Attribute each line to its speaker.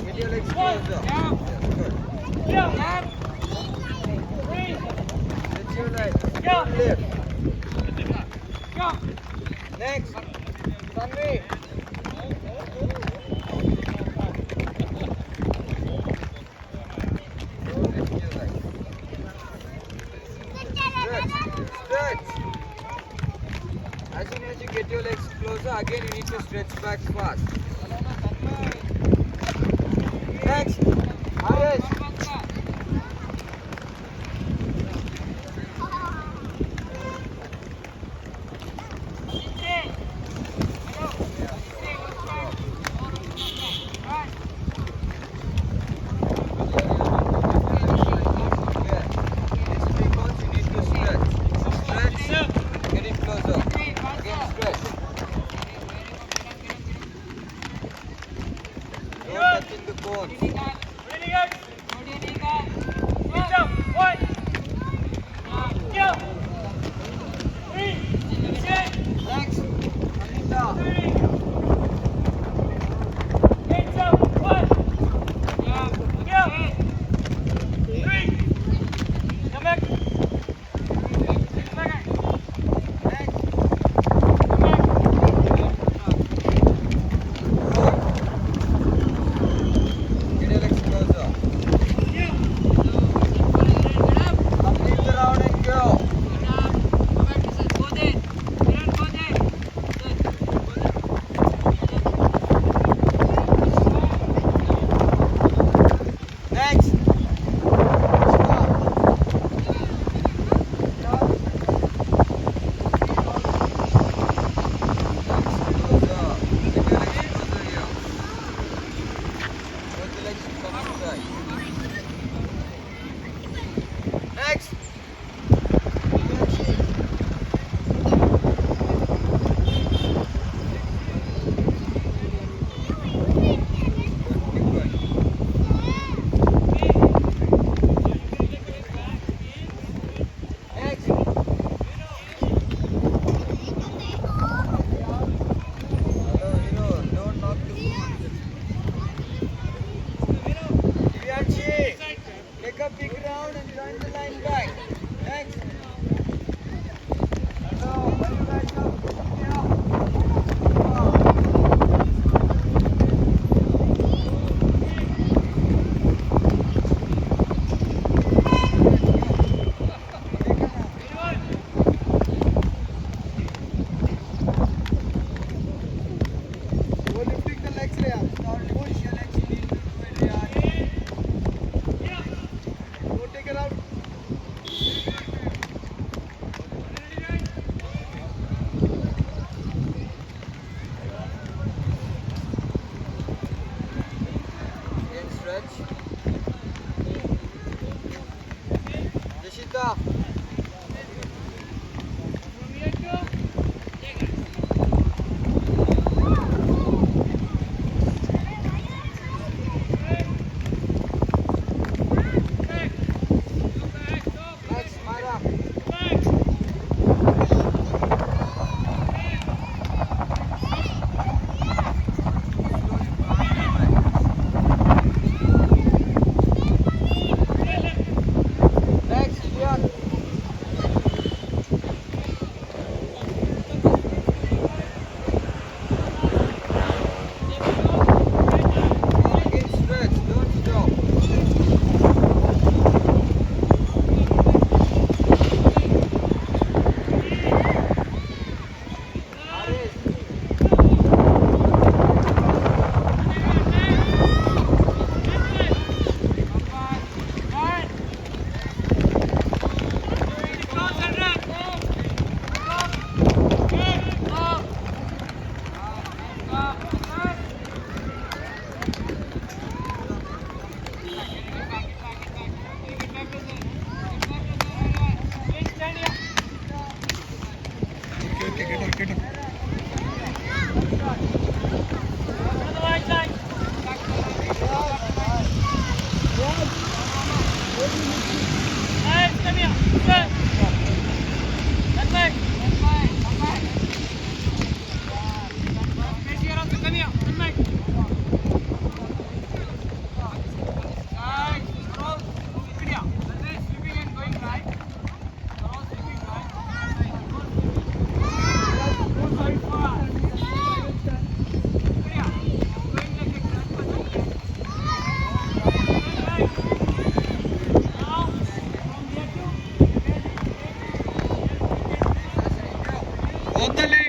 Speaker 1: Get your legs closer. Good. Stretch your legs. Don't lift. Next. Tanvi. Stretch. As soon as you get your legs closer, again you need to stretch back fast. Next. Harish. In the cones. Next, Anita. Get your legs closer. Complete the round and go. Next. Next. Take a big round and join the line back. Next. Hello, where you guys go? Go lifting the legs, Raya. Start push your legs. You need to do it, Raya. Go take it out. Again stretch. Jashita. Next, Myra. Next, Leon. Oddali